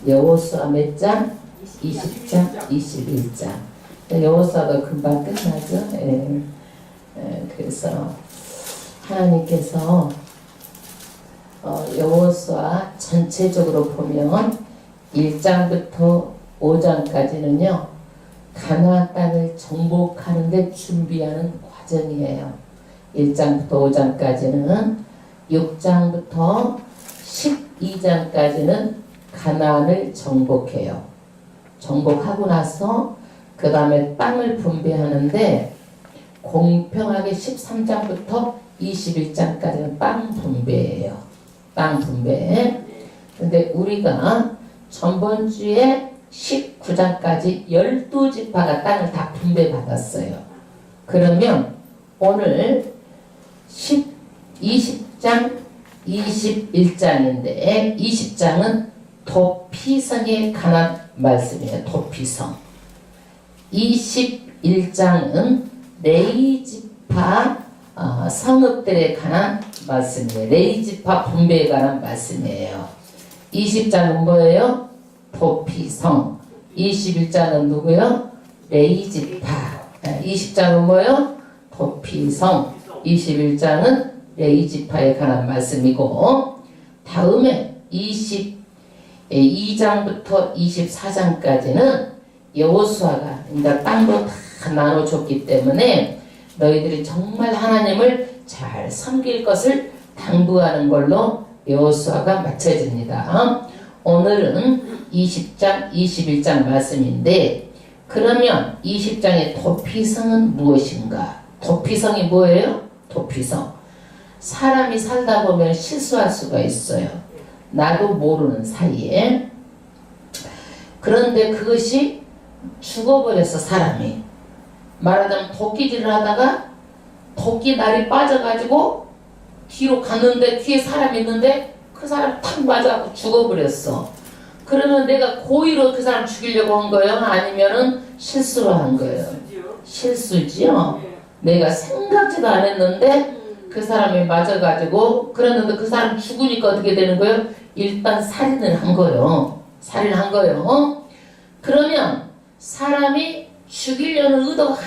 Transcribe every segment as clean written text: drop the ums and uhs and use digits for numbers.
여호수아 몇 장? 20장, 21장. 여호수아도 금방 끝나죠. 그래서 하나님께서 여호수아 전체적으로 보면 1장부터 5장까지는요 가나안 땅을 정복하는 데 준비하는 과정이에요. 1장부터 5장까지는 6장부터 12장까지는 가나안을 정복해요. 정복하고 나서 그 다음에 땅을 분배하는데 공평하게 13장부터 21장까지는 땅 분배예요. 땅 분배. 근데 우리가 전번주에 19장까지 12지파가 땅을 다 분배받았어요. 그러면 오늘 20장 21장인데 20장은 도피성에 관한 말씀이에요. 도피성. 21장은 레위지파 성읍들에 관한 말씀이에요. 레위지파 분배에 관한 말씀이에요. 20장은 뭐예요? 도피성. 21장은 누구요? 레위지파. 20장은 뭐예요? 도피성. 21장은 레위지파에 관한 말씀이고, 다음에 22장부터 24장까지는 여호수아가 이제 땅도 다 나눠줬기 때문에 너희들이 정말 하나님을 잘 섬길 것을 당부하는 걸로 여호수아가 마쳐집니다. 오늘은 20장, 21장 말씀인데, 그러면 20장의 도피성은 무엇인가? 도피성이 뭐예요? 도피성. 사람이 살다 보면 실수할 수가 있어요. 나도 모르는 사이에. 그런데 그것이 죽어버렸어, 사람이. 말하자면 도끼질을 하다가 도끼 날이 빠져가지고 뒤로 갔는데 뒤에 사람이 있는데 그 사람 탁 맞아갖고 죽어버렸어. 그러면 내가 고의로 그 사람 죽이려고 한 거예요? 아니면은 실수로 한 거예요? 실수지요? 내가 생각지도 안 했는데 그 사람이 맞아가지고 그랬는데 그 사람 죽으니까 어떻게 되는 거예요? 일단 살인을 한 거예요. 살인한 거예요. 그러면 사람이 죽이려는 의도가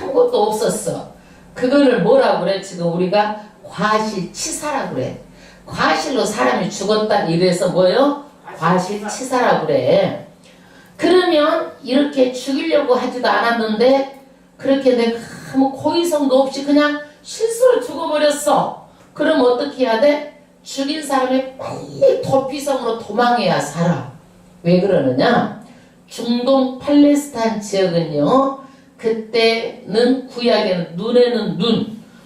아무것도 없었어. 그거를 뭐라고 그래? 지금 우리가 과실치사라고 그래. 과실로 사람이 죽었다 이래서 뭐예요? 과실치사라고 그래. 그러면 이렇게 죽이려고 하지도 않았는데 그렇게 내가 아무 고의성도 없이 그냥 실수로 죽어버렸어. 그럼 어떻게 해야 돼? 죽인 사람이 빨리 도피성으로 도망해야 살아. 왜 그러느냐? 중동 팔레스타인 지역은요, 그때는 구약에는 눈에는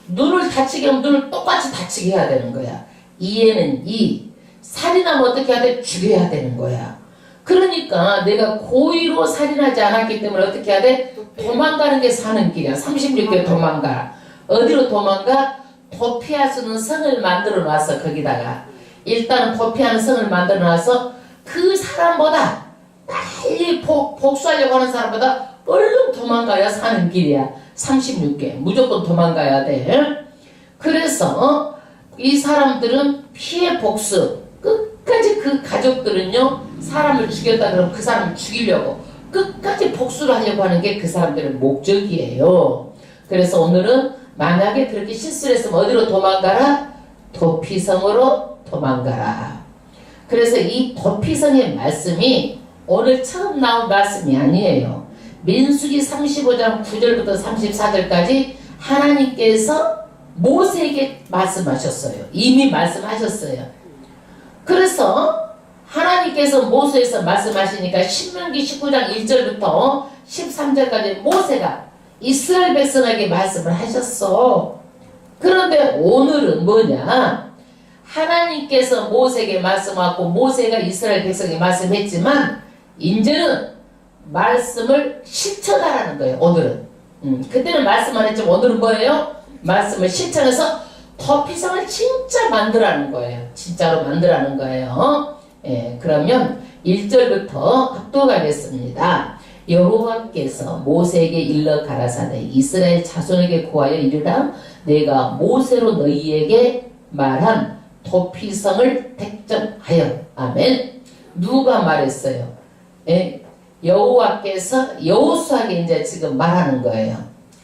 눈을 다치게 하면 눈을 똑같이 다치게 해야 되는 거야. 이에는 이, 살인하면 어떻게 해야 돼? 죽여야 되는 거야. 그러니까 내가 고의로 살인하지 않았기 때문에 어떻게 해야 돼? 도망가는 게 사는 길이야. 36개 도망가. 어디로 도망가? 도피할 수 있는 성을 만들어 놨어. 거기다가 일단 도피하는 성을 만들어 놔서 그 사람보다 빨리 복수하려고 하는 사람보다 얼른 도망가야 사는 길이야. 36개 무조건 도망가야 돼. 그래서 이 사람들은 피해 복수 끝까지. 그 가족들은요, 사람을 죽였다 그러면 그 사람을 죽이려고 끝까지 복수를 하려고 하는 게 그 사람들의 목적이에요. 그래서 오늘은 만약에 그렇게 실수를 했으면 어디로 도망가라? 도피성으로 도망가라. 그래서 이 도피성의 말씀이 오늘 처음 나온 말씀이 아니에요. 민수기 35장 9절부터 34절까지 하나님께서 모세에게 말씀하셨어요. 이미 말씀하셨어요. 그래서 하나님께서 모세에서 말씀하시니까 신명기 19장 1절부터 13절까지 모세가 이스라엘 백성에게 말씀을 하셨어. 그런데 오늘은 뭐냐? 하나님께서 모세에게 말씀하고 모세가 이스라엘 백성에게 말씀했지만 이제는 말씀을 실천하라는 거예요. 오늘은. 그때는 말씀 안 했지만 오늘은 뭐예요? 말씀을 실천해서 도피성을 진짜 만들라는 거예요. 진짜로 만들라는 거예요. 그러면 1절부터 합독하겠습니다. 여호와께서 모세에게 일러 가라사대 이스라엘 자손에게 구하여 이르라 내가 모세로 너희에게 말한 도피성을 택정하여. 아멘. 누가 말했어요? 예? 여호와께서 여호수아에게 이제 지금 말하는 거예요.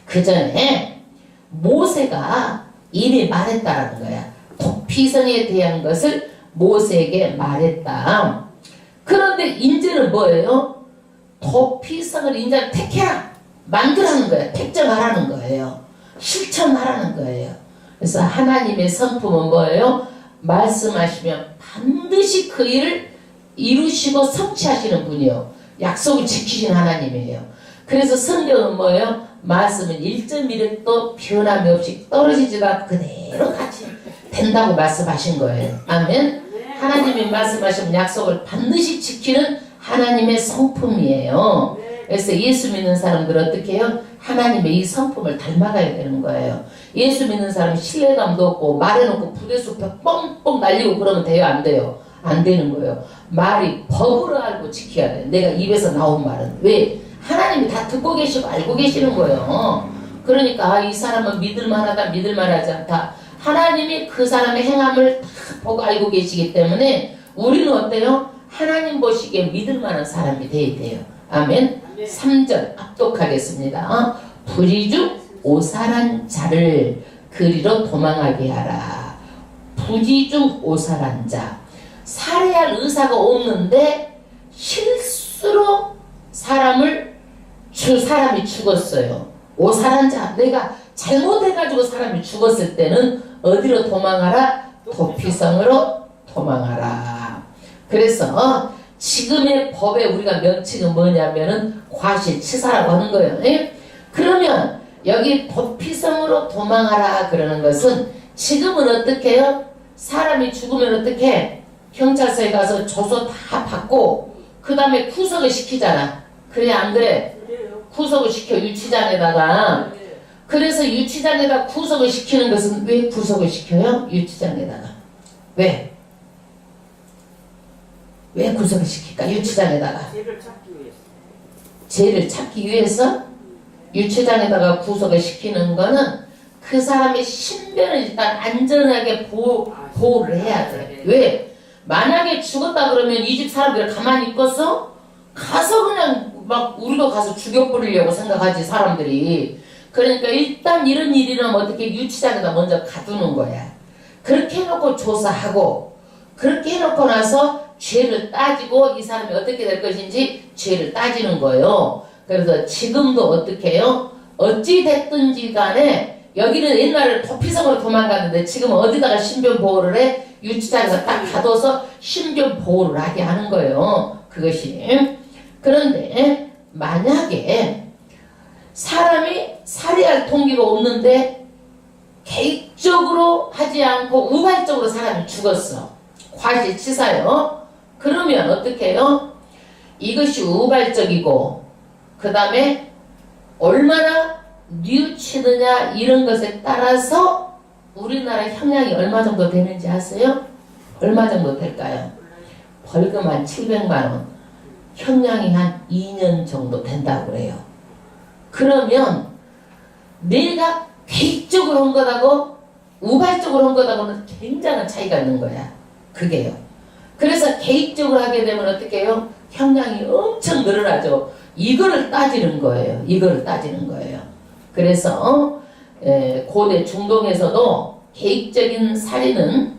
그 전에 모세가 이미 말했다라는 거야. 도피성에 대한 것을 모세에게 말했다. 그런데 이제는 뭐예요? 도피성을 이제 택해라, 만들라는 거예요. 택정하라는 거예요. 실천하라는 거예요. 그래서 하나님의 성품은 뭐예요? 말씀하시면 반드시 그 일을 이루시고 성취하시는 분이요, 약속을 지키신 하나님이에요. 그래서 성경은 뭐예요? 말씀은 1.1획도 변함이 없이 떨어지지도 않고 그대로 같이 된다고 말씀하신 거예요. 아멘. 하나님이 말씀하시면 약속을 반드시 지키는 하나님의 성품이에요. 그래서 예수 믿는 사람들은 어떻게 해요? 하나님의 이 성품을 닮아가야 되는 거예요. 예수 믿는 사람은 신뢰감도 없고 말해놓고 부대숲에 뻥뻥 날리고 그러면 돼요? 안 돼요? 안 되는 거예요. 말이 법으로 알고 지켜야 돼. 내가 입에서 나온 말은. 왜? 하나님이 다 듣고 계시고 알고 계시는 거예요. 그러니까 이 사람은 믿을만하다, 믿을만하지 않다. 하나님이 그 사람의 행함을 다 보고 알고 계시기 때문에 우리는 어때요? 하나님 보시기에 믿을만한 사람이 돼야 돼요. 아멘. 3절 압독하겠습니다. 부지중 오살한 자를 그리로 도망하게 하라. 부지중 오살한 자, 살해할 의사가 없는데 실수로 사람이 죽었어요. 오살한 자, 내가 잘못해가지고 사람이 죽었을 때는 어디로 도망하라? 도피성으로 도망하라. 그래서 지금의 법에 우리가 명칭은 뭐냐면은 과실치사라고 하는 거예요. 예? 그러면 여기 도피성으로 도망하라 그러는 것은 지금은 어떻게 해요? 사람이 죽으면 어떻게? 경찰서에 가서 조서 다 받고 그 다음에 구속을 시키잖아. 그래 안 그래? 구속을 시켜 유치장에다가. 그래서 유치장에다 구속을 시키는 것은 왜 구속을 시켜요? 유치장에다가. 왜? 왜 구속을 시킬까? 유치장에다가. 죄를 찾기 위해서. 죄를 찾기 위해서 유치장에다가 구속을 시키는 거는 그 사람의 신변을 일단 안전하게 보호를 해야 돼. 왜? 만약에 죽었다 그러면 이 집 사람들 가만히 있겠어? 가서 그냥 막 우리도 가서 죽여버리려고 생각하지 사람들이. 그러니까 일단 이런 일이 일어나면 어떻게 유치장에다 먼저 가두는 거야. 그렇게 해놓고 조사하고 그렇게 해놓고 나서 죄를 따지고 이 사람이 어떻게 될 것인지 죄를 따지는 거예요. 그래서 지금도 어떻게 해요? 어찌 됐든지 간에 여기는 옛날에 도피성으로 도망갔는데 지금 어디다가 신변 보호를 해? 유치장에서 딱 가둬서 신변 보호를 하게 하는 거예요. 그것이. 그런데 만약에 사람이 살해할 동기가 없는데 계획적으로 하지 않고 우발적으로 사람이 죽었어. 과실치사요. 그러면 어떻게 해요? 이것이 우발적이고 그 다음에 얼마나 뉘우치느냐 이런 것에 따라서 우리나라 형량이 얼마 정도 되는지 아세요? 얼마 정도 될까요? 벌금 한 700만 원, 형량이 한 2년 정도 된다고 그래요. 그러면 내가 계획적으로 한 것하고 우발적으로 한 것하고는 굉장한 차이가 있는 거야. 그게요. 그래서 계획적으로 하게 되면 어떻게 해요? 형량이 엄청 늘어나죠. 이거를 따지는 거예요. 이거를 따지는 거예요. 그래서 고대 중동에서도 계획적인 살인은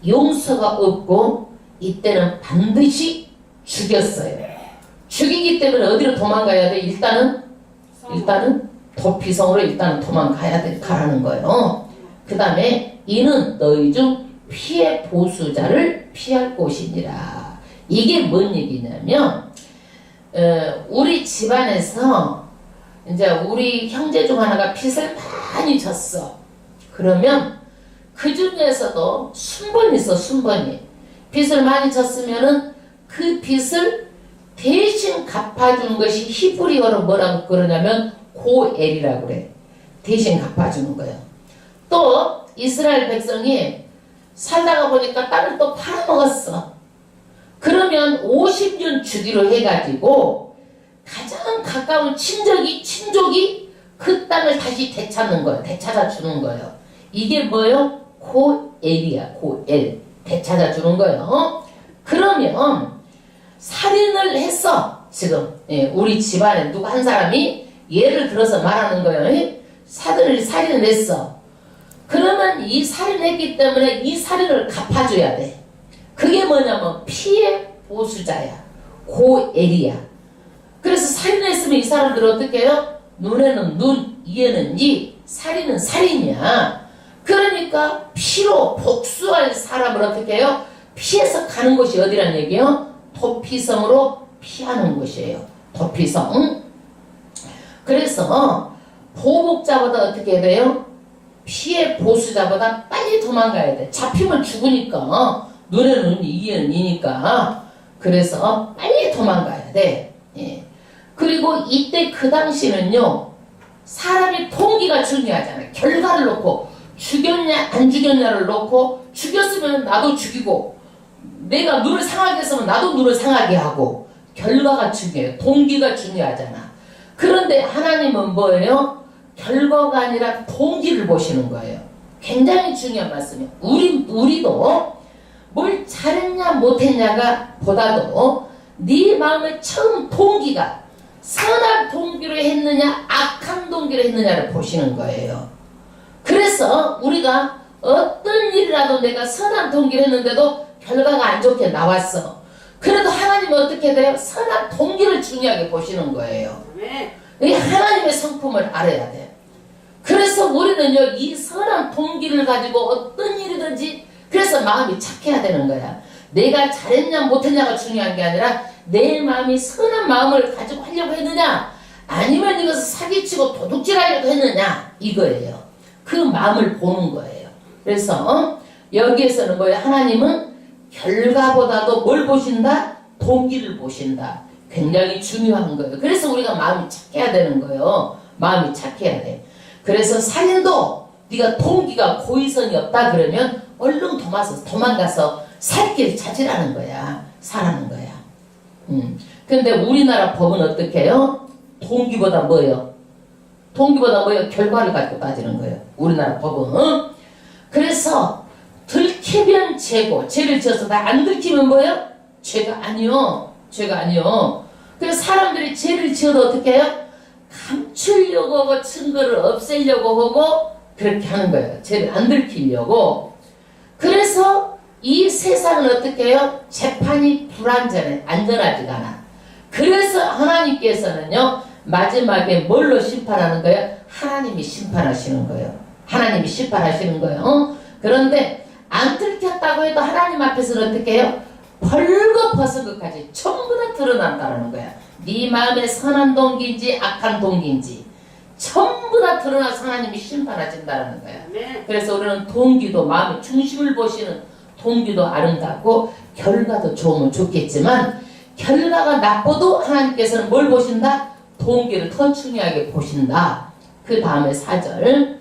용서가 없고 이때는 반드시 죽였어요. 죽이기 때문에 어디로 도망가야 돼? 일단은 도피성으로 일단은 가라는 거예요. 그 다음에 이는 너희 중 피해 보수자를 피할 곳이니라. 이게 뭔 얘기냐면 우리 집안에서 이제 우리 형제 중 하나가 빚을 많이 졌어. 그러면 그 중에서도 순번이 있어. 순번이 빚을 많이 졌으면은 그 빚을 대신 갚아주는 것이 히브리어로 뭐라고 그러냐면 고엘이라고 그래. 대신 갚아주는 거예요. 또 이스라엘 백성이 살다가 보니까 땅을 또 팔아먹었어. 그러면 50년 주기로 해가지고 가장 가까운 친족이 그 땅을 다시 되찾는 거예요. 되찾아 주는 거예요. 이게 뭐예요? 고엘이야. 고엘. 되찾아 주는 거예요. 그러면 살인을 했어. 지금 우리 집안에 누구 한 사람이 예를 들어서 말하는 거예요. 살인을 했어. 그러면 이 살인했기 때문에 이 살인을 갚아줘야 돼. 그게 뭐냐면 피해 보수자야. 고엘이야. 그래서 살인했으면 이 사람들은 어떻게 해요? 눈에는 눈, 이에는 이, 살인은 살인이야. 그러니까 피로 복수할 사람을 어떻게 해요? 피해서 가는 곳이 어디란 얘기예요? 도피성으로 피하는 곳이에요. 도피성. 그래서 보복자보다 어떻게 돼요? 피해 보수자보다 빨리 도망가야 돼. 잡히면 죽으니까. 눈에는 눈이, 이에는 이니까. 그래서 빨리 도망가야 돼. 그리고 이때 그 당시는요, 사람이 동기가 중요하잖아요. 결과를 놓고 죽였냐 안 죽였냐를 놓고, 죽였으면 나도 죽이고, 내가 눈을 상하게 했으면 나도 눈을 상하게 하고, 결과가 중요해요. 동기가 중요하잖아. 그런데 하나님은 뭐예요? 결과가 아니라 동기를 보시는 거예요. 굉장히 중요한 말씀이에요. 우리도 뭘 잘했냐 못했냐가 보다도 네 마음의 처음 동기가 선한 동기로 했느냐 악한 동기로 했느냐를 보시는 거예요. 그래서 우리가 어떤 일이라도 내가 선한 동기를 했는데도 결과가 안 좋게 나왔어. 그래도 하나님은 어떻게 돼요? 선한 동기를 중요하게 보시는 거예요. 이 하나님의 성품을 알아야 돼. 그래서 우리는요, 이 선한 동기를 가지고 어떤 일이든지 그래서 마음이 착해야 되는 거야. 내가 잘했냐 못했냐가 중요한 게 아니라 내 마음이 선한 마음을 가지고 하려고 했느냐 아니면 이것을 사기치고 도둑질하려고 했느냐 이거예요. 그 마음을 보는 거예요. 그래서 여기에서는 뭐예요? 하나님은 결과보다도 뭘 보신다? 동기를 보신다. 굉장히 중요한 거예요. 그래서 우리가 마음이 착해야 되는 거예요. 마음이 착해야 돼. 그래서 살인도 네가 동기가 고의성이 없다 그러면 얼른 도망가서 살 길을 찾으라는 거야. 사라는 거야. 근데 우리나라 법은 어떻게 해요? 동기보다 뭐예요? 동기보다 뭐예요? 결과를 가지고 따지는 거예요. 우리나라 법은. 그래서 들키면 죄고, 죄를 지어서 다 안 들키면 뭐예요? 죄가 아니요. 죄가 아니요. 그래서 사람들이 죄를 지어도 어떻게 해요? 감추려고 하고 증거를 없애려고 하고 그렇게 하는 거예요. 죄를 안 들키려고. 그래서 이 세상은 어떻게 해요? 재판이 불안전해. 안전하지가 않아. 그래서 하나님께서는요, 마지막에 뭘로 심판하는 거예요? 하나님이 심판하시는 거예요. 하나님이 심판하시는 거예요. 그런데 안 들켰다고 해도 하나님 앞에서는 어떻게 해요? 벌거벗은 것까지 전부 다 드러난다는 거야. 네 마음에 선한 동기인지 악한 동기인지 전부 다 드러나서 하나님이 심판하신다는 거야. 그래서 우리는 동기도 마음의 중심을 보시는 동기도 아름답고 결과도 좋으면 좋겠지만 결과가 나빠도 하나님께서는 뭘 보신다? 동기를 더 중요하게 보신다. 그 다음에 4절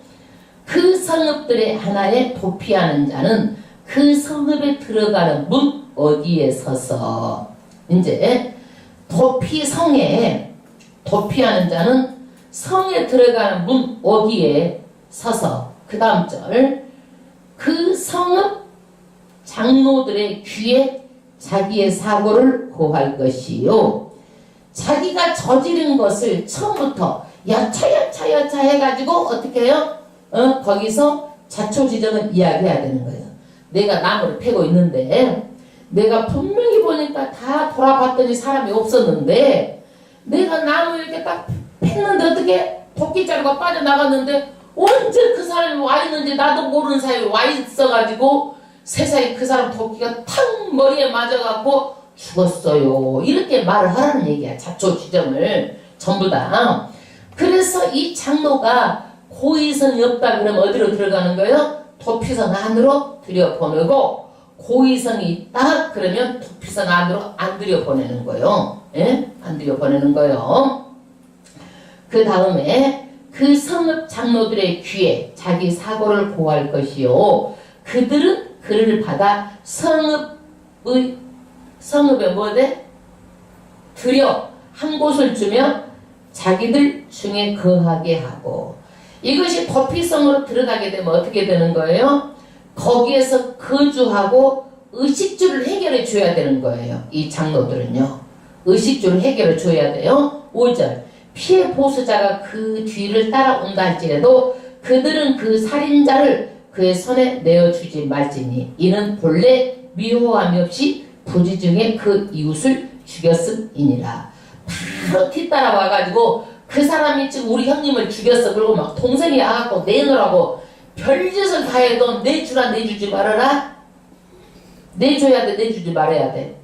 그 성읍들의 하나에 도피하는 자는 그 성읍에 들어가는 문 어디에 서서 이제 도피성에 도피하는 자는 성에 들어가는 문 어디에 서서 그 다음 절 그 성읍 장로들의 귀에 자기의 사고를 고할 것이요 자기가 저지른 것을 처음부터 여차 해가지고 어떻게 해요? 거기서 자초지정을 이야기해야 되는 거예요. 내가 나무를 패고 있는데 내가 분명히 보니까 다 돌아봤더니 사람이 없었는데 내가 나무 이렇게 딱 팼는데 어떻게 도끼자루가 빠져나갔는데 언제 그 사람이 와 있는지 나도 모르는 사이에 와 있어가지고 세상에 그 사람 도끼가 탁 머리에 맞아갖고 죽었어요. 이렇게 말을 하라는 얘기야. 자초지정을 전부 다. 그래서 이 장로가 고의성이 없다 그러면 어디로 들어가는 거예요? 도피성 안으로 들여보내고 고의성이 있다 그러면 도피성 안으로 안 들여보내는 거예요. 예? 안 들여보내는 거예요. 그 다음에 그 성읍 장로들의 귀에 자기 사고를 고할 것이요 그들은 그를 받아 성읍에 뭐돼? 들여 한 곳을 주며 자기들 중에 거하게 하고 이것이 도피성으로 들어가게 되면 어떻게 되는 거예요? 거기에서 거주하고 의식주를 해결해 줘야 되는 거예요. 이 장로들은요. 의식주를 해결해 줘야 돼요. 5절 피해 보수자가 그 뒤를 따라온다 할지라도 그들은 그 살인자를 그의 손에 내어주지 말지니 이는 본래 미호함이 없이 부지중에 그 이웃을 죽였음이니라. 바로 뒤따라 와가지고 그 사람이 지금 우리 형님을 죽였어. 그리고 막 동생이 와갖고 내놓으라고 별짓을 다 해도 내주라 내주지 말아라. 내줘야 돼 내주지 말아야 돼.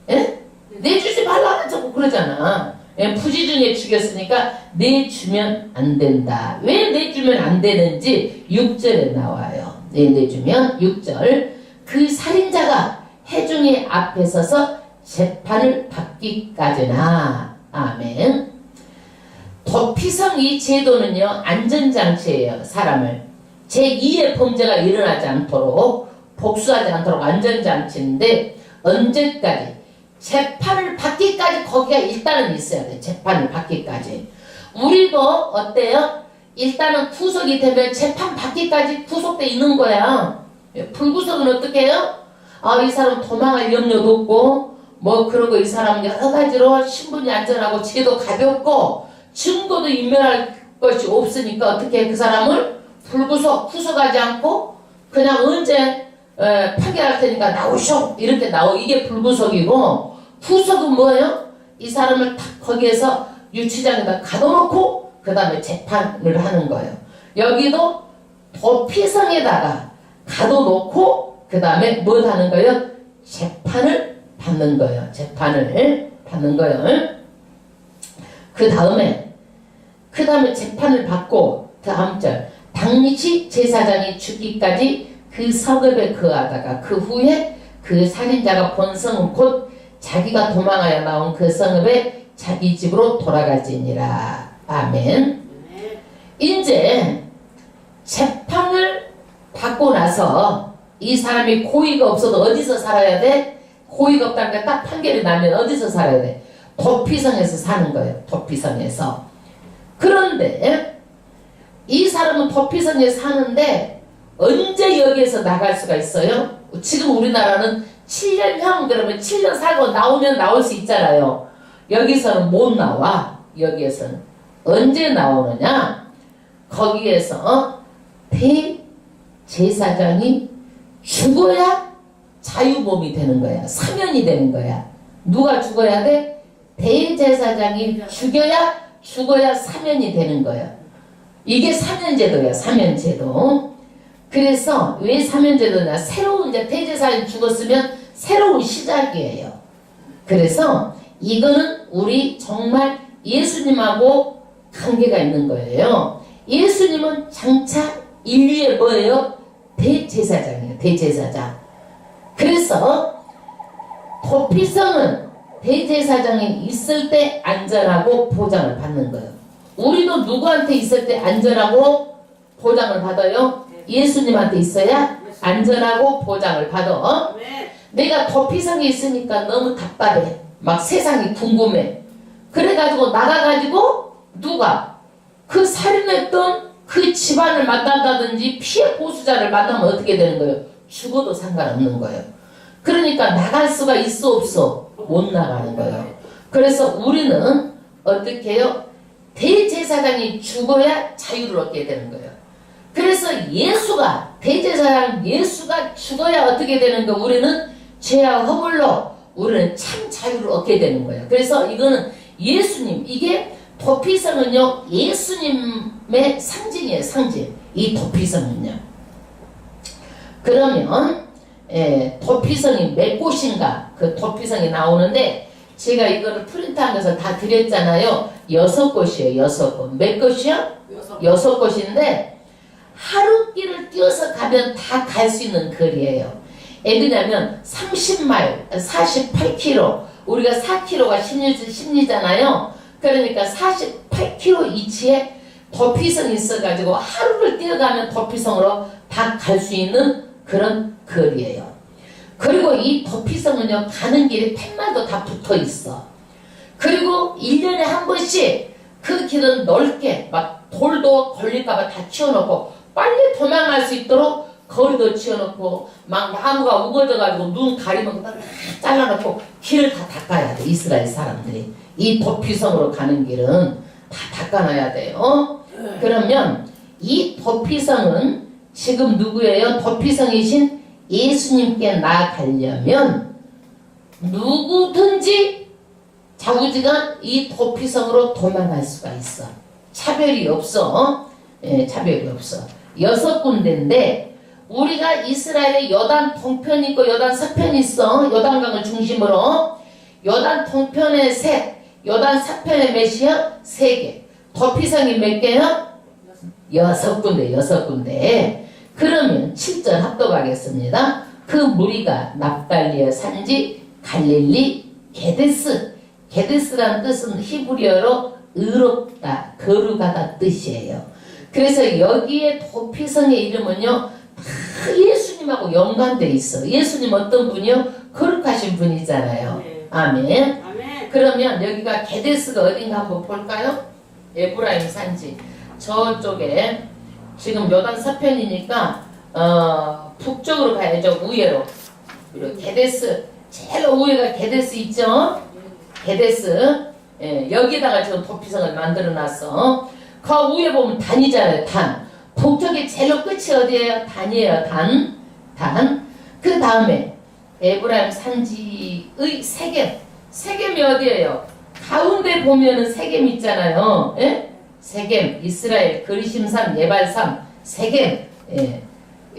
예? 내주지 말라는 자꾸 그러잖아. 예, 부지중에 죽였으니까 내주면 안 된다. 왜 내주면 안 되는지 6절에 나와요. 내주면 6절 그 살인자가 회중의 앞에 서서 재판을 받기까지나. 아멘. 도피성 이 제도는요 안전장치예요. 사람을 제2의 범죄가 일어나지 않도록 복수하지 않도록 안전장치인데 언제까지? 재판을 받기까지 거기가 일단은 있어야 돼. 재판을 받기까지. 우리도 어때요? 일단은 구속이 되면 재판 받기까지 구속돼 있는 거야. 불구속은 어떻게 해요? 아, 이 사람 도망할 염려도 없고 뭐 그러고 이 사람 여러 가지로 신분이 안전하고 죄도 가볍고 증거도 인멸할 것이 없으니까 어떻게 그 사람을 불구속, 구속하지 않고 그냥 언제 판결할 테니까 나오쇼 이렇게 이게 불구속이고 구속은 뭐예요? 이 사람을 딱 거기에서 유치장에다 가둬놓고 그 다음에 재판을 하는 거예요. 여기도 도피성에다가 가둬놓고 그 다음에 뭘 하는 거예요? 재판을 받는 거예요. 재판을 받는 거예요. 그 다음에 재판을 받고 다음 절 당시 제사장이 죽기까지 그 성읍에 거하다가 그 후에 그 살인자가 본 성은 곧 자기가 도망하여 나온 그 성읍에 자기 집으로 돌아갈지니라. 아멘. 이제 재판을 받고 나서 이 사람이 고의가 없어도 어디서 살아야 돼? 고의가 없다니까 딱 판결이 나면 어디서 살아야 돼? 도피성에서 사는 거예요. 도피성에서. 그런데 이 사람은 도피성에 사는데 언제 여기에서 나갈 수가 있어요? 지금 우리나라는 7년형 그러면 7년 살고 나오면 나올 수 있잖아요. 여기서는 못 나와. 여기에서는 언제 나오느냐? 거기에서 대제사장이 죽어야 자유몸이 되는 거야. 사면이 되는 거야. 누가 죽어야 돼? 대제사장이 죽어야 사면이 되는 거야. 이게 사면제도야. 사면제도. 그래서 왜 사면제도냐? 새로운 이제 대제사장이 죽었으면 새로운 시작이에요. 그래서 이거는 우리 정말 예수님하고 관계가 있는 거예요. 예수님은 장차 인류의 뭐예요? 대제사장이에요. 대제사장. 그래서 도피성은 대제사장이 있을 때 안전하고 보장을 받는 거예요. 우리도 누구한테 있을 때 안전하고 보장을 받아요? 예수님한테 있어야 안전하고 보장을 받아. 내가 도피성에 있으니까 너무 답답해. 막 세상이 궁금해. 그래가지고 나가가지고 누가 그 살인했던 그 집안을 만난다든지 피해 보수자를 만나면 어떻게 되는 거예요? 죽어도 상관없는 거예요. 그러니까 나갈 수가 있어 없어? 못 나가는 거예요. 그래서 우리는 어떻게 해요? 대제사장이 죽어야 자유를 얻게 되는 거예요. 그래서 대제사장 예수가 죽어야 어떻게 되는 거? 우리는 죄와 허물로 우리는 참 자유를 얻게 되는 거예요. 그래서 이거는 예수님, 이게 도피성은요 예수님의 상징이에요. 상징. 이 도피성은요. 그러면 도피성이 몇 곳인가? 그 도피성이 나오는데 제가 이거를 프린트한 것을 다 드렸잖아요. 6곳이에요. 6곳. 몇 곳이요? 6곳인데 하루길을 뛰어서 가면 다 갈 수 있는 거리예요. 왜냐면 30마일, 48km, 우리가 4km가 심리잖아요. 그러니까 48km 위치에 도피성이 있어가지고 하루를 뛰어가면 도피성으로 다 갈 수 있는 그런 거리예요. 그리고 이 도피성은요 가는 길에 팻말도 다 붙어 있어. 그리고 1년에 한 번씩 그 길은 넓게 막 돌도 걸릴까봐 다 치워놓고 빨리 도망갈 수 있도록 거리도 치워놓고 막 나무가 우거져가지고 눈 가리면 다 잘라놓고 길을 다 닦아야 돼. 이스라엘 사람들이 이 도피성으로 가는 길은 다 닦아놔야 돼요. 그러면 이 도피성은 지금 누구예요? 도피성이신 예수님께 나아가려면 누구든지 자우지간 이 도피성으로 도망갈 수가 있어. 차별이 없어. 예, 차별이 없어. 6군데인데 우리가 이스라엘에 여단 동편이 있고 여단 서편이 있어. 여단강을 중심으로 여단 동편에 셋, 여단 서편에 몇이요? 3개. 도피성이 몇 개요? 6군데, 6군데. 그러면 7절 합독하겠습니다. 그 무리가 납달리의 산지 갈릴리 게데스. 게데스라는 뜻은 히브리어로 의롭다, 거룩하다 뜻이에요. 그래서 여기에 도피성의 이름은요 다 예수님하고 연관돼 있어. 예수님 어떤 분이요? 거룩하신 분이잖아요. 아멘. 그러면 여기가 게데스가 어딘가 한번 볼까요? 에브라임 산지 저쪽에 지금 요단 서편이니까 북쪽으로 가야죠. 우회로. 그리고 게데스 제일 우회가 게데스 있죠? 게데스. 예, 여기다가 지금 도피성을 만들어 놨어. 그 위에 보면 단이잖아요. 단. 북쪽에 제일 끝이 어디예요? 단이에요. 단. 그 다음에 에브라임 산지의 세겜. 세겜이 어디예요? 가운데 보면은 세겜 있잖아요. 예? 세겜, 이스라엘, 그리심산, 예발산, 세겜. 예.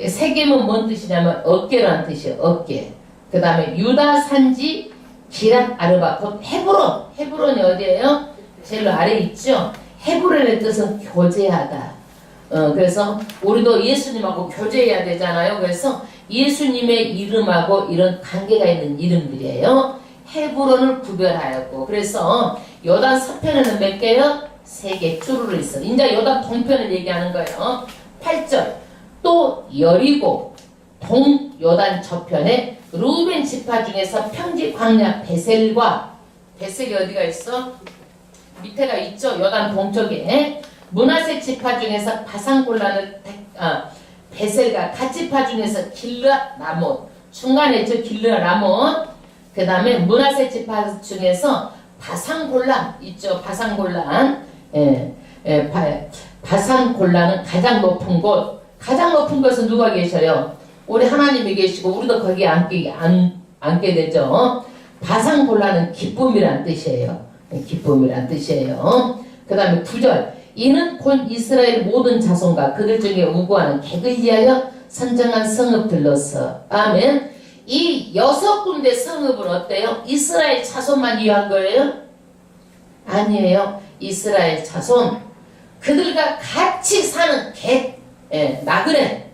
세겜은 뭔 뜻이냐면 어깨라는 뜻이에요. 어깨. 그 다음에 유다 산지 기랏 아르바. 곧 헤브론. 헤브론이 어디예요? 제일 아래 있죠. 헤브론의 뜻은 교제하다. 그래서 우리도 예수님하고 교제해야 되잖아요. 그래서 예수님의 이름하고 이런 관계가 있는 이름들이에요. 헤브론을 구별하였고, 그래서 요단 서편에는 몇 개요? 3개 쭈루루 있어. 이제 요단 동편을 얘기하는 거예요. 8절. 또 여리고 동 요단 저편에 루벤 지파 중에서 평지 광야 베셀과 베셀이 어디가 있어? 밑에가 있죠. 요단 동쪽에. 므낫세 지파 중에서 바산골란을 베셀과 갓 지파 중에서 길르앗 라몬. 중간에 있죠. 길르앗 라몬. 그 다음에 므낫세 지파 중에서 바산골란 있죠. 바산골란. 바산골란은 가장 높은 곳. 가장 높은 곳은 누가 계셔요? 우리 하나님이 계시고 우리도 거기에 앉게 되죠. 바산골란은 기쁨이란 뜻이에요. 기쁨이란 뜻이에요. 그 다음에 9절. 이는 곧 이스라엘 모든 자손과 그들 중에 우고하는 객을 위하여 선정한 성읍들로서. 아멘. 이 6군데 성읍은 어때요? 이스라엘 자손만 위한 거예요? 아니에요. 이스라엘 자손. 그들과 같이 사는 객, 나그네,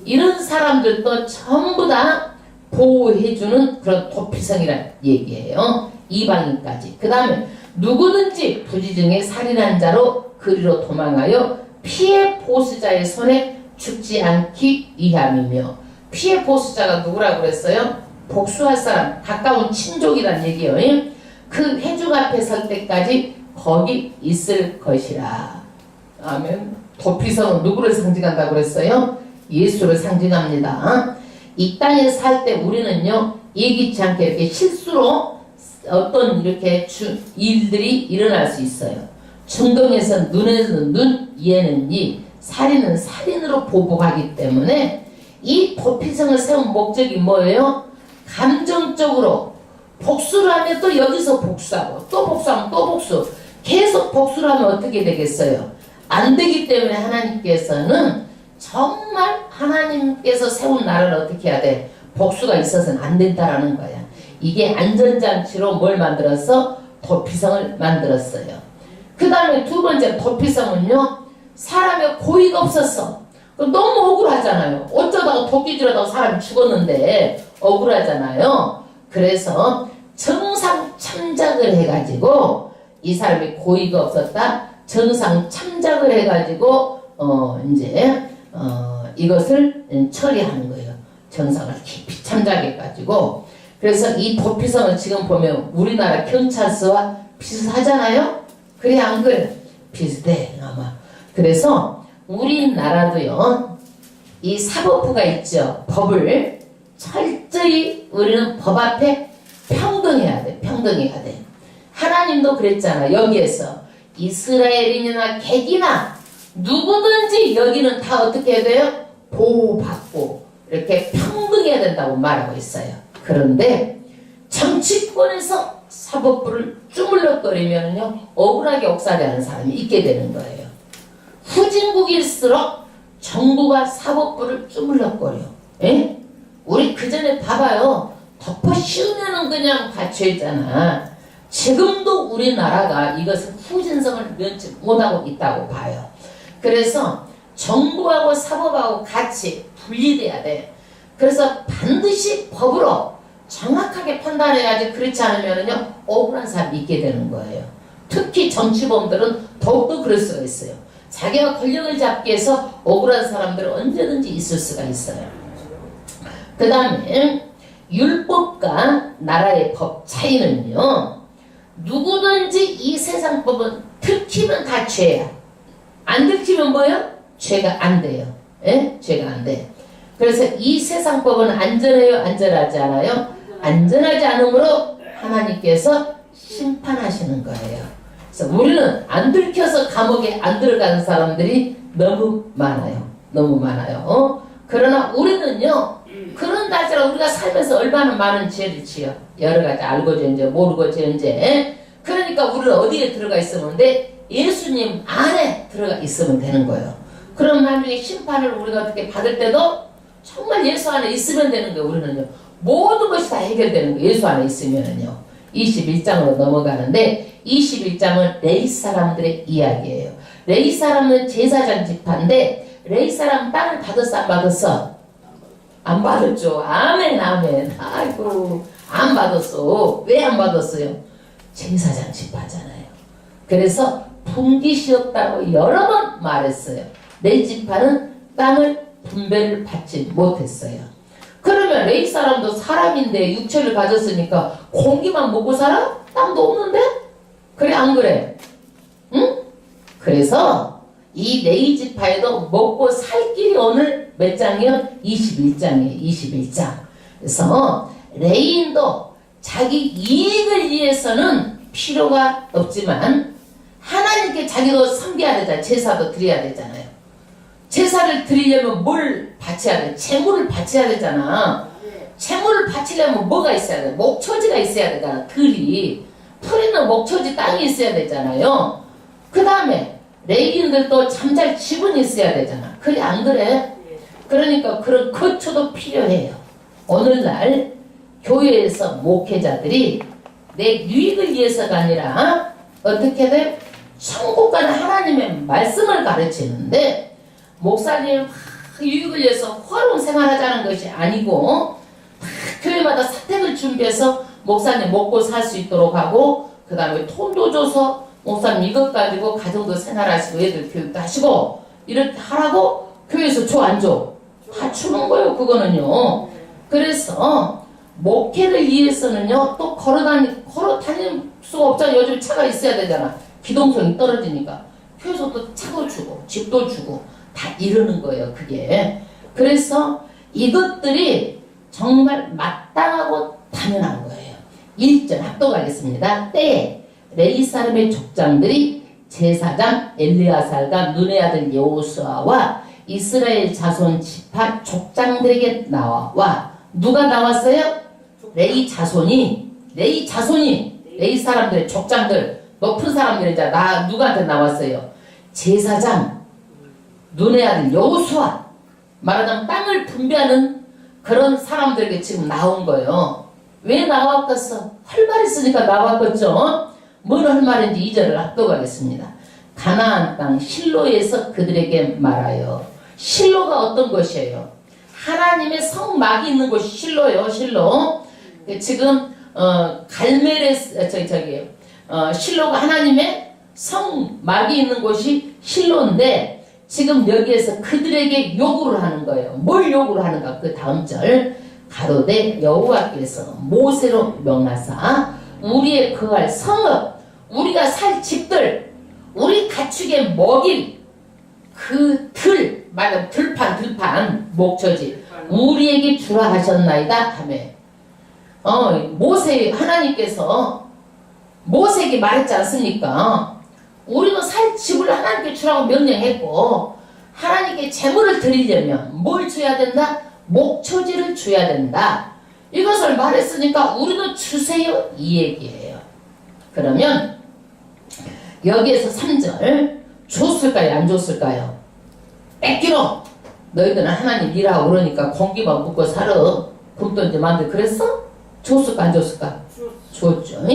이런 사람들도 전부 다 보호해주는 그런 도피성이란 얘기예요. 이방인까지. 그 다음에 누구든지 부지중에 살인한 자로 그리로 도망하여 피해 보수자의 손에 죽지 않기 위함이며. 피해 보수자가 누구라고 그랬어요? 복수할 사람, 가까운 친족이란 얘기예요. 그 회중 앞에 설 때까지 거기 있을 것이라. 아멘. 도피성은 누구를 상징한다고 그랬어요? 예수를 상징합니다. 이 땅에 살 때 우리는요, 예기치 않게 이렇게 실수로 어떤 이렇게 일들이 일어날 수 있어요. 충동에서 눈에는 눈, 이에는 이, 살인은 살인으로 보복하기 때문에 이 도피성을 세운 목적이 뭐예요? 감정적으로 복수를 하면 또 여기서 복수하고 또 복수하면 또 복수. 계속 복수를 하면 어떻게 되겠어요? 안 되기 때문에 하나님께서는 정말 하나님께서 세운 나라를 어떻게 해야 돼? 복수가 있어서는 안 된다라는 거야. 이게 안전장치로 뭘 만들었어? 도피성을 만들었어요. 그 다음에 두 번째 도피성은요, 사람의 고의가 없었어. 너무 억울하잖아요. 어쩌다가 도끼질하다가 사람이 죽었는데 억울하잖아요. 그래서 정상 참작을 해가지고 이 사람이 고의가 없었다. 정상 참작을 해가지고 이것을 처리하는 거예요. 정상을 깊이 참작해가지고. 그래서 이 도피성을 지금 보면 우리나라 경찰서와 비슷하잖아요. 그래 안 그래? 비슷해 아마. 그래서 우리나라도요, 이 사법부가 있죠. 법을 철저히 우리는 법 앞에 평등해야 돼. 평등해야 돼. 하나님도 그랬잖아. 여기에서 이스라엘인이나 객이나 누구든지 여기는 다 어떻게 해야 돼요? 보호받고 이렇게 평등해야 된다고 말하고 있어요. 그런데 정치권에서 사법부를 주물럭거리면요 억울하게 옥살이하는 사람이 있게 되는 거예요. 후진국일수록 정부가 사법부를 주물럭거려. 에? 우리 그 전에 봐봐요. 덮어 씌우면은 그냥 갇혀있잖아. 지금도 우리나라가 이것을 후진성을 면치 못하고 있다고 봐요. 그래서 정부하고 사법하고 같이 분리돼야 돼. 그래서 반드시 법으로 정확하게 판단해야지. 그렇지 않으면요 억울한 사람이 있게 되는 거예요. 특히 정치범들은 더욱더 그럴 수가 있어요. 자기가 권력을 잡기 위해서 억울한 사람들은 언제든지 있을 수가 있어요. 그 다음에 율법과 나라의 법 차이는요, 누구든지 이 세상 법은 들키면 다 죄야. 안 들키면 뭐예요? 죄가 안 돼요. 예? 죄가 안 돼. 그래서 이 세상 법은 안전해요? 안전하지 않아요? 안전하지 않으므로 하나님께서 심판하시는 거예요. 그래서 우리는 안 들켜서 감옥에 안 들어가는 사람들이 너무 많아요. 너무 많아요. 그러나 우리는요, 그런 날짜라 우리가 살면서 얼마나 많은 죄를 지어. 여러 가지 알고 죄인지 모르고 죄인지. 그러니까 우리는 어디에 들어가 있으면 돼? 예수님 안에 들어가 있으면 되는 거예요. 그럼 나중에 심판을 우리가 어떻게 받을 때도 정말 예수 안에 있으면 되는 거예요. 우리는요. 모든 것이 다 해결되는 거예요. 예수 안에 있으면은요. 21장으로 넘어가는데 21장은 레위 사람들의 이야기예요. 레위 사람은 제사장 지파인데 레위 사람 땅을 받았어 안 받았어? 안 받았죠. 아멘 아멘. 아이고 안 받았어. 왜 안 받았어요? 제사장 지파잖아요. 그래서 분깃이었다고 여러 번 말했어요. 레위 지파는 땅을 분배를 받지 못했어요. 그러면 레위 사람도 사람인데 육체를 가졌으니까 고기만 먹고 살아? 땅도 없는데? 그래 안 그래? 응? 그래서 이 레위 지파에도 먹고 살 길이 오늘 몇 장이요? 21장이에요. 21장. 그래서 레위인도 자기 이익을 위해서는 필요가 없지만 하나님께 자기도 섬겨야 되잖아요. 제사도 드려야 되잖아요. 제사를 드리려면 뭘 바쳐야 돼? 재물을 바쳐야 되잖아. 재물을 바치려면 뭐가 있어야 돼? 목초지가 있어야 되잖아. 들이. 풀있는 목초지 땅이 있어야 되잖아요. 그 다음에 레위인들도 잠잘 집은 있어야 되잖아. 그래 안 그래? 그러니까 그런 거처도 필요해요. 오늘날 교회에서 목회자들이 내 유익을 위해서가 아니라 어떻게 돼? 천국 가는 하나님의 말씀을 가르치는데 목사님 유익을 위해서 화로운 생활하자는 것이 아니고 교회마다 사택을 준비해서 목사님 먹고 살 수 있도록 하고 그 다음에 돈도 줘서 목사님 이것 가지고 가정도 생활하시고 애들 교육도 하시고 이렇게 하라고 교회에서 줘 안 줘? 다 주는 거예요. 그거는요. 그래서 목회를 위해서는요 또 걸어 다닐 수가 없잖아. 요즘 차가 있어야 되잖아. 기동성이 떨어지니까 교회에서 또 차도 주고 집도 주고 다 이러는 거예요. 그게. 그래서 이것들이 정말 마땅하고 당연한 거예요. 1절 합독하겠습니다. 때에 레위 사람의 족장들이 제사장 엘리아살과 눈의 아들 여호수아와 이스라엘 자손 지파 족장들에게 나와 누가 나왔어요? 레위 자손이 레위 사람들의 족장들 높은 사람들이 나 누구한테 나왔어요? 제사장 눈의 아들 여호수아 말하자면 땅을 분배하는 그런 사람들에게 지금 나온 거예요. 왜 나왔겠어? 할 말 있으니까 나왔겠죠? 뭔 할 말인지 2절을 합독하겠습니다. 가나안 땅 실로에서 그들에게 말하여. 실로가 어떤 곳이에요? 하나님의 성막이 있는 곳이 실로예요. 실로. 지금 실로가 하나님의 성막이 있는 곳이 실로인데 지금 여기에서 그들에게 요구를 하는 거예요. 뭘 요구를 하는가? 그 다음 절 가로되 여호와께서 모세로 명하사 우리의 거할 성읍 우리가 살 집들 우리 가축에 먹일 그 들 말하면 들판 목초지 우리에게 주라 하셨나이다 하매 모세 하나님께서 모세에게 말했지 않습니까? 우리는 살 집을 하나님께 주라고 명령했고 하나님께 제물을 드리려면 뭘 줘야 된다? 목초지를 줘야 된다. 이것을 말했으니까 우리도 주세요 이 얘기예요. 그러면 여기에서 3절 줬을까요 안 줬을까요? 뺏기로 너희들은 하나님 일하고 그러니까 공기만 묻고 살아 굶던지 만들 그랬어? 줬을까 안 줬을까? 줬죠.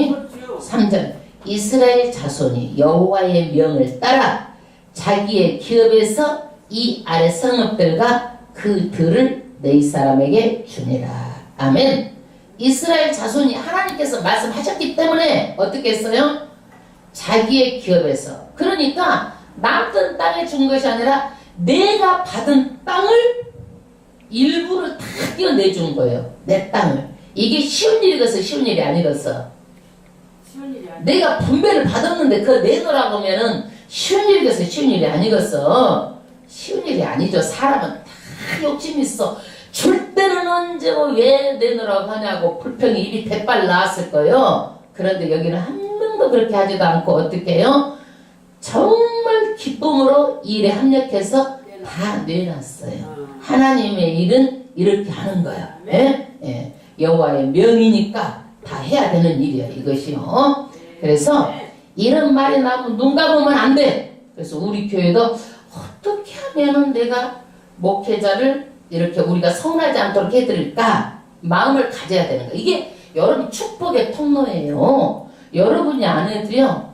3절 이스라엘 자손이 여호와의 명을 따라 자기의 기업에서 이 아래 성읍들과 그 들을 내 사람에게 주니라. 아멘. 이스라엘 자손이 하나님께서 말씀하셨기 때문에 어떻게 했어요? 자기의 기업에서 그러니까 남던 땅에 준 것이 아니라 내가 받은 땅을 일부를 다 떼어내준 거예요. 내 땅을. 이게 쉬운 일이겠어 쉬운 일이 아니겠어. 내가 분배를 받았는데 그거 내놓으라고 하면은 쉬운 일이겠어 쉬운 일이 아니겠어. 쉬운 일이 아니죠. 사람은 다 욕심이 있어. 줄 때는 언제고 왜 내놓으라고 하냐고 불평이 입이 대빨 나왔을 거예요. 그런데 여기는 한 명도 그렇게 하지도 않고 어떻게 해요? 정말 기쁨으로 이 일에 합력해서 다 내놨어요. 하나님의 일은 이렇게 하는 거야. 예? 여호와의 명이니까 다 해야 되는 일이야 이것이요. 그래서 이런 말이 나오면 눈 감으면 안 돼. 그래서 우리 교회도 어떻게 하면은 내가 목회자를 이렇게 우리가 서운하지 않도록 해드릴까 마음을 가져야 되는 거야. 이게 여러분 축복의 통로예요. 여러분이 안 해도요.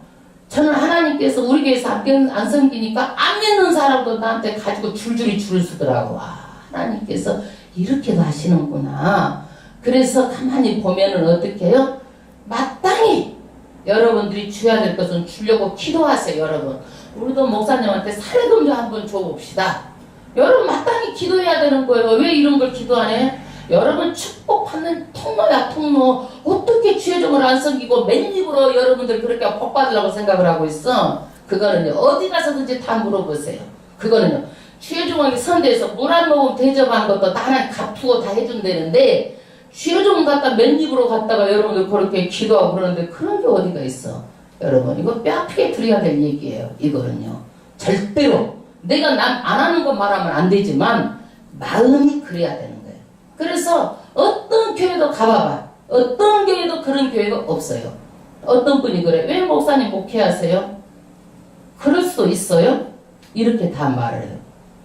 저는 하나님께서 우리 교회에서 안 섬기니까 안 믿는 사람도 나한테 가지고 줄줄이 줄을 서더라고. 와, 하나님께서 이렇게도 하시는구나. 그래서 가만히 보면은 어떻게 해요? 마땅히 여러분들이 줘야 될 것은 주려고 기도하세요. 여러분 우리도 목사님한테 사례금 좀 한번 줘봅시다. 여러분 마땅히 기도해야 되는 거예요. 왜 이런 걸 기도 안 해? 여러분 축복받는 통로야 통로. 어떻게 주여종을 안 섬기고 맨입으로 여러분들 그렇게 복받으려고 생각을 하고 있어? 그거는요 어디 가서든지 다 물어보세요. 그거는요 주여종에게 선대에서 물 한 모금 대접한 것도 다 하나님 갚고 다 해준다는데 주여종 갖다 맨입으로 갔다가 여러분들 그렇게 기도하고 그러는데 그런 게 어디가 있어? 여러분 이거 뼈아프게 드려야 될 얘기예요. 이거는요 절대로 내가 남 안 하는 거 말하면 안 되지만 마음이 그래야 되는 거예요. 그래서 어떤 교회도 가봐봐. 어떤 교회도 그런 교회가 없어요. 어떤 분이 그래. 왜 목사님 목회하세요? 그럴 수도 있어요. 이렇게 다 말을 해요.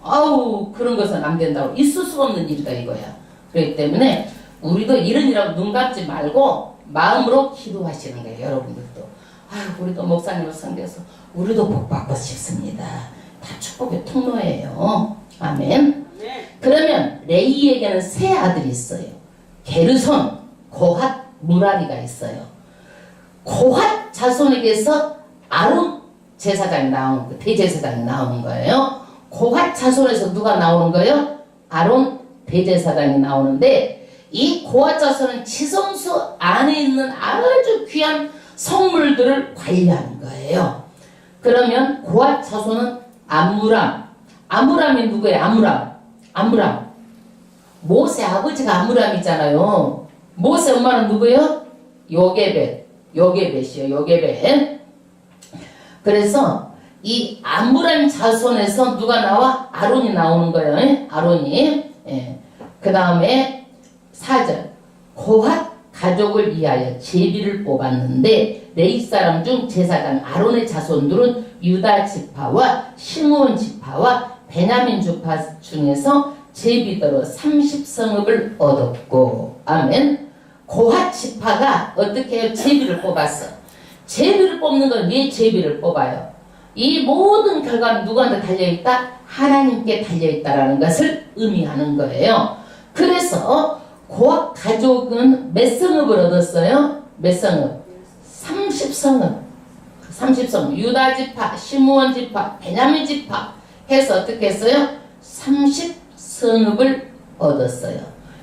아우 그런 것은 안 된다고. 있을 수 없는 일이다 이거야. 그렇기 때문에 우리도 이런 일하고 눈 감지 말고 마음으로 기도하시는 거예요. 여러분들도. 아유 우리도 목사님을 섬겨서 우리도 복받고 싶습니다. 다 축복의 통로예요. 아멘. 그러면 레이에게는 세 아들이 있어요. 게르손, 고핫, 무라리가 있어요. 고핫 자손에게서 아론 제사장이 나오는 거, 대제사장이 나오는 거예요. 고핫 자손에서 누가 나오는 거예요? 아론 대제사장이 나오는데 이 고핫 자손은 지성소 안에 있는 아주 귀한 성물들을 관리하는 거예요. 그러면 고핫 자손은 아므람이 누구예요? 아므람. 모세 아버지가 아므람이잖아요. 모세 엄마는 누구예요? 요게벳이요. 요게벳. 그래서 이 아므람 자손에서 누가 나와? 아론이 나오는 거예요. 아론이. 그 다음에 4절. 고핫 가족을 위하여 제비를 뽑았는데 레위 사람 중 제사장 아론의 자손들은 유다 지파와 시므온 지파와 베냐민 지파 중에서 제비더러 30성읍을 얻었고. 아멘. 고핫 지파가 어떻게 해요? 제비를 뽑았어. 제비를 뽑는 건 왜 제비를 뽑아요? 이 모든 결과는 누구한테 달려있다? 하나님께 달려있다라는 것을 의미하는 거예요. 그래서 고핫 가족은 몇 성읍을 얻었어요? 몇 성읍? 30성읍. 30성읍. 유다 지파, 시므온 지파, 베냐민 지파 해서 어떻게 했어요? 30성읍을 얻었어요.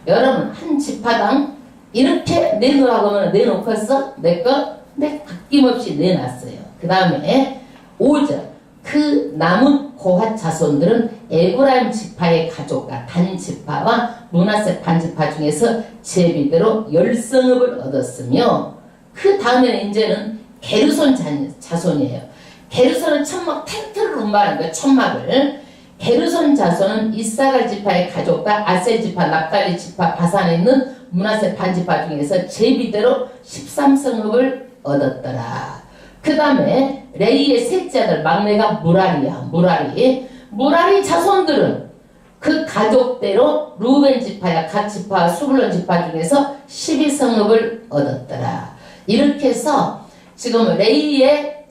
여러분 한 지파당 이렇게 내놓으라고 하면 내놓겠어? 내 거? 네, 아낌없이 내놨어요. 그 다음에 5절. 그 남은 고핫 자손들은 에브라임 지파의 가족과 단 지파와 므낫세 반 지파 중에서 제비대로 10성읍을 얻었으며 그 다음에는 이제는 게르손 자손이에요. 게르손은 천막 텐트를 운반하는 거예요. 천막을. 게르손 자손은 이사갈 지파의 가족과 아셀 지파, 납달리 지파, 바산에 있는 므낫세 반 지파 중에서 제비대로 13성읍을 얻었더라. 그 다음에 레이의 셋째 아들 막내가 무라리야. 무라리 자손들은 그 가족대로 루벤 지파야 갓 지파, 수블론 지파 중에서 12성읍을 얻었더라. 이렇게 해서 지금 레이의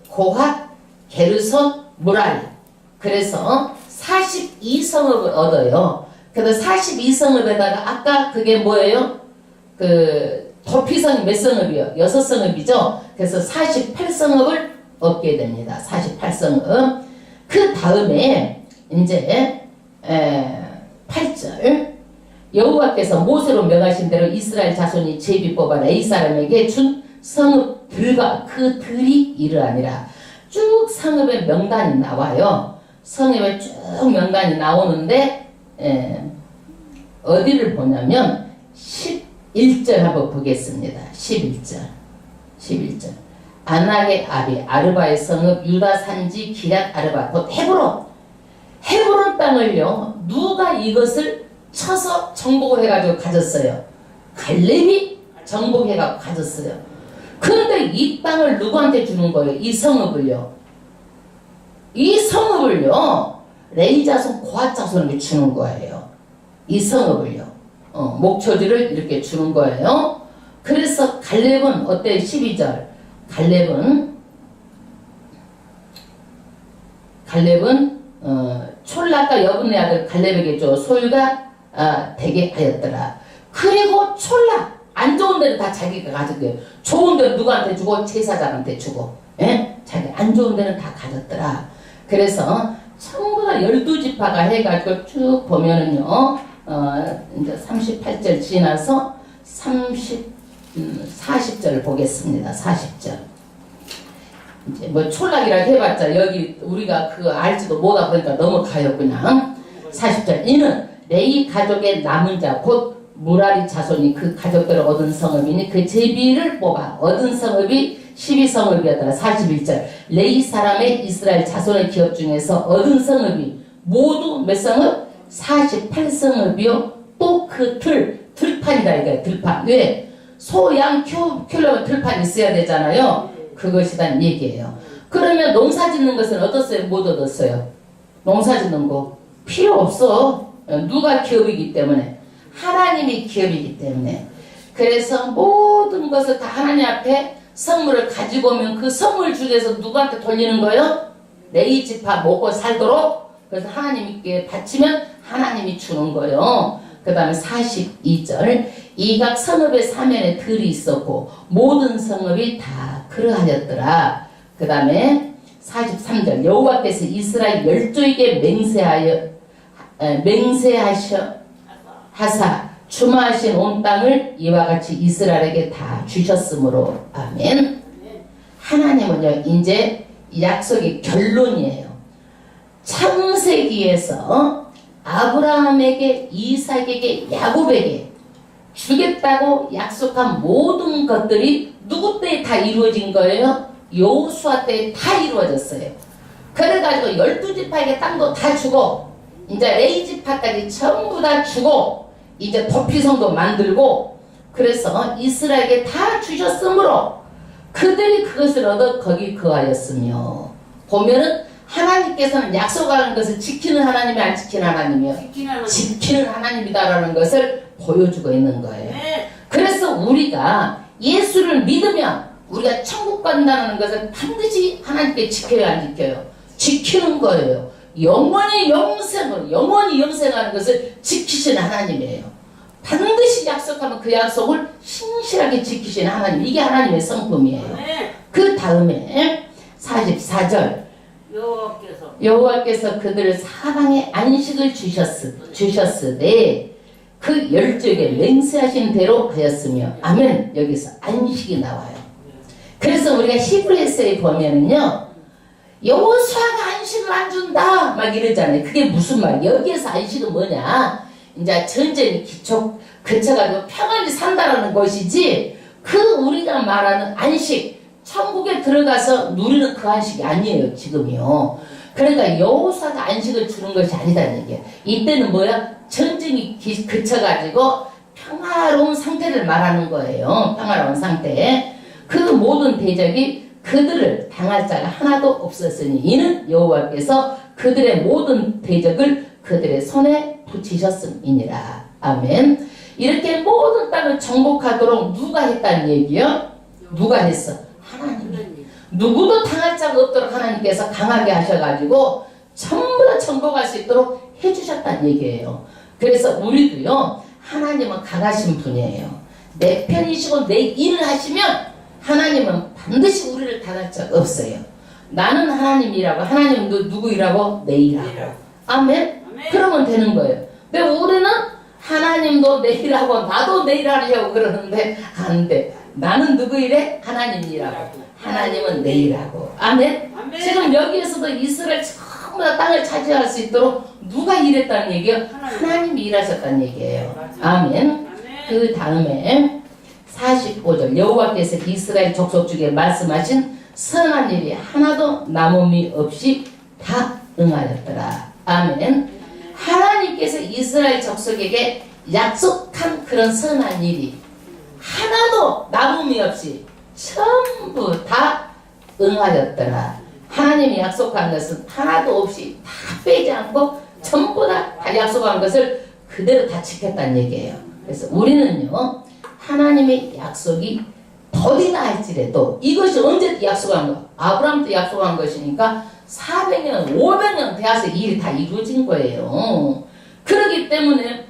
고핫, 게르손, 무라리. 그래서 42성읍을 얻어요. 그래서 42성읍에다가 아까 그게 뭐예요? 그 도피성이 몇 성읍이요? 6성읍이죠. 그래서 48성읍을 얻게 됩니다. 48성읍. 그 다음에 이제 8절 여호와께서 모세로 명하신 대로 이스라엘 자손이 제비 뽑아 레이 사람에게 준 성읍들과 그 들이 이러하니라. 쭉 성읍의 명단이 나와요. 성읍에 쭉 명단이 나오는데 어디를 보냐면 11절 한번 보겠습니다. 11절 아낙의 아비 아르바의 성읍 유다 산지 기럇 아르바 곧 헤브론 땅을요 누가 이것을 쳐서 정복을 해가지고 가졌어요. 갈렙이 정복해가지고 가졌어요. 그런데 이 땅을 누구한테 주는 거예요? 이 성읍을요 레이 자손 고핫 자손에게 주는 거예요. 이 성읍을요 목초지를 이렇게 주는 거예요. 그래서 갈렙은 어때? 12절 갈렙은 촐락과 여분의 아들 갈렙에게 줘 소유가 되게 하였더라. 그리고 촐락 안 좋은 데는 다 자기가 가졌대요. 좋은 데는 누구한테 주고? 제사장한테 주고 자기 안 좋은 데는 다 가졌더라. 그래서 전부 다 12지파가 해가지고 쭉 보면은요 이제 38절 지나서 40절을 보겠습니다. 40절. 이제 뭐 촐락이라고 해봤자 여기 우리가 그거 알지도 못하고 그러니까 넘어가요 그냥. 40절 이는 레이 가족의 남은 자 곧 무라리 자손이 그 가족들을 얻은 성읍이니 그 제비를 뽑아 얻은 성읍이 12성읍이었더라. 41절 레이 사람의 이스라엘 자손의 기업 중에서 얻은 성읍이 모두 몇 성읍? 48성읍이요. 또 그 들판이다 이거야. 들판. 왜? 소, 양 키우려면 들판이 있어야 되잖아요. 그것이란 얘기예요. 그러면 농사 짓는 것은 얻었어요? 못 얻었어요? 농사 짓는 거 필요 없어. 누가 기업이기 때문에? 하나님이 기업이기 때문에. 그래서 모든 것을 다 하나님 앞에 선물을 가지고 오면 그 선물 중에서 누구한테 돌리는 거예요? 레이 지파 먹고 살도록. 그래서 하나님께 바치면 하나님이 주는 거예요. 그 다음에 42절 이 각 성읍의 사면에 들이 있었고 모든 성읍이 다 그러하였더라. 그 다음에 43절 여호와께서 이스라엘 열조에게 맹세하사 주마하신 온 땅을 이와 같이 이스라엘에게 다 주셨으므로 아멘. 하나님은요 이제 약속의 결론이에요. 창세기에서 아브라함에게 이삭에게 야곱에게 주겠다고 약속한 모든 것들이 누구 때에 다 이루어진 거예요? 여호수아 때에 다 이루어졌어요. 그래가지고 12지파에게 땅도 다 주고 이제 레이 지파까지 전부 다 주고 이제 도피성도 만들고 그래서 이스라엘에게 다 주셨으므로 그들이 그것을 얻어 거기 거하였으며 보면은 하나님께서는 약속하는 것을 지키는 하나님이 안 지키는 하나님이요? 지키는 하나님이다라는 것을 보여주고 있는 거예요. 그래서 우리가 예수를 믿으면 우리가 천국 간다는 것을 반드시 하나님께 지켜요 안 지켜요? 지키는 거예요. 영원히 영생하는 것을 지키시는 하나님이에요. 반드시 약속하면 그 약속을 신실하게 지키시는 하나님. 이게 하나님의 성품이에요. 그 다음에 44절 여호와께서 그들을 사방에 안식을 주셨으되 그 열조에게 맹세하신 대로 하였으며 아멘. 여기서 안식이 나와요. 그래서 우리가 히브리서에 보면은요, 여호수아가 안식을 안 준다 막 이러잖아요. 그게 무슨 말이야? 여기에서 안식은 뭐냐? 이제 전쟁이 그쳐가지고 평안히 산다라는 것이지, 그 우리가 말하는 안식, 천국에 들어가서 누리는 그 안식이 아니에요 지금이요. 그러니까 여호수아가 안식을 주는 것이 아니다는 얘기야. 이때는 뭐야? 전쟁이 그쳐가지고 평화로운 상태를 말하는 거예요. 평화로운 상태. 그 모든 대적이 그들을 당할 자가 하나도 없었으니 이는 여호와께서 그들의 모든 대적을 그들의 손에 붙이셨음이니라. 아멘. 이렇게 모든 땅을 정복하도록 누가 했다는 얘기요? 누가 했어? 하나님. 누구도 당할 자가 없도록 하나님께서 강하게 하셔가지고 전부 다 정복할 수 있도록 해주셨다는 얘기예요. 그래서 우리도요, 하나님은 강하신 분이에요. 내 편이시고 내 일을 하시면 하나님은 반드시 우리를 당할 자 없어요. 나는 하나님이라고, 하나님도 누구이라고? 내 일하고. 아멘? 그러면 되는 거예요. 근데 우리는 하나님도 내 일하고 나도 내 일하려고 그러는데 안 돼. 나는 누구 일해? 하나님 일하고. 하나님은 내 일하고. 아멘? 지금 여기에서도 이스라엘 전부 다 땅을 차지할 수 있도록 누가 일했다는 얘기예요? 하나님이 일하셨다는 얘기예요. 아멘. 그 다음에 45절 여호와께서 이스라엘 족속 중에 말씀하신 선한 일이 하나도 남음이 없이 다 응하였더라. 아멘. 하나님께서 이스라엘 족속에게 약속한 그런 선한 일이 하나도 남음이 없이 전부 다 응하였더라. 하나님이 약속한 것은 하나도 없이 다 빼지 않고 전부 다 약속한 것을 그대로 다 지켰다는 얘기예요. 그래서 우리는요, 하나님의 약속이 더디나 할지라도 이것이 언제 약속한 거? 아브라함도 약속한 것이니까 400년, 500년 되어서 이 일이 다 이루어진 거예요. 그렇기 때문에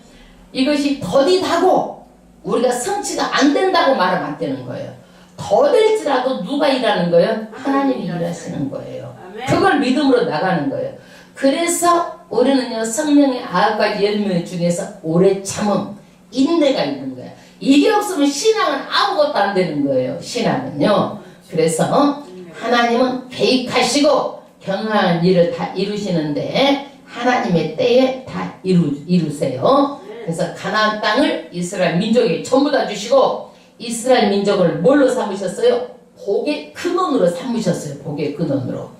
이것이 더디다고 우리가 성취가 안 된다고 말하면 안 되는 거예요. 더 될지라도 누가 일하는 거예요? 하나님이 일하시는 거예요. 그걸 믿음으로 나가는 거예요. 그래서 우리는요, 성령의 9가지 열매 중에서 오래 참음, 인내가 있는 거예요. 이게 없으면 신앙은 아무것도 안 되는 거예요. 신앙은요. 그래서 하나님은 계획하시고 경영한 일을 다 이루시는데 하나님의 때에 다 이루세요. 그래서 가나안 땅을 이스라엘 민족에게 전부 다 주시고 이스라엘 민족을 뭘로 삼으셨어요? 복의 근원으로 삼으셨어요. 복의 근원으로.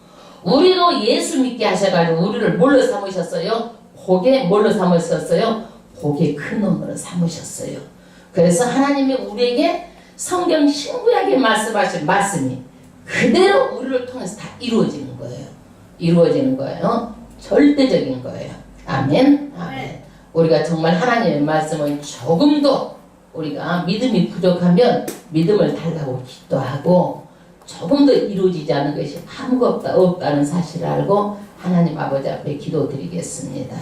우리도 예수 믿게 하셔가지고 우리를 뭘로 삼으셨어요? 복의 뭘로 삼으셨어요? 복의 근원으로 삼으셨어요. 그래서 하나님이 우리에게 성경 신구약에 말씀하신 말씀이 그대로 우리를 통해서 다 이루어지는 거예요. 이루어지는 거예요. 절대적인 거예요. 아멘. 아멘. 우리가 정말 하나님의 말씀을 조금도 우리가 믿음이 부족하면 믿음을 달라고 기도하고 조금도 이루어지지 않은 것이 아무것도 없다는 사실을 알고 하나님 아버지 앞에 기도드리겠습니다.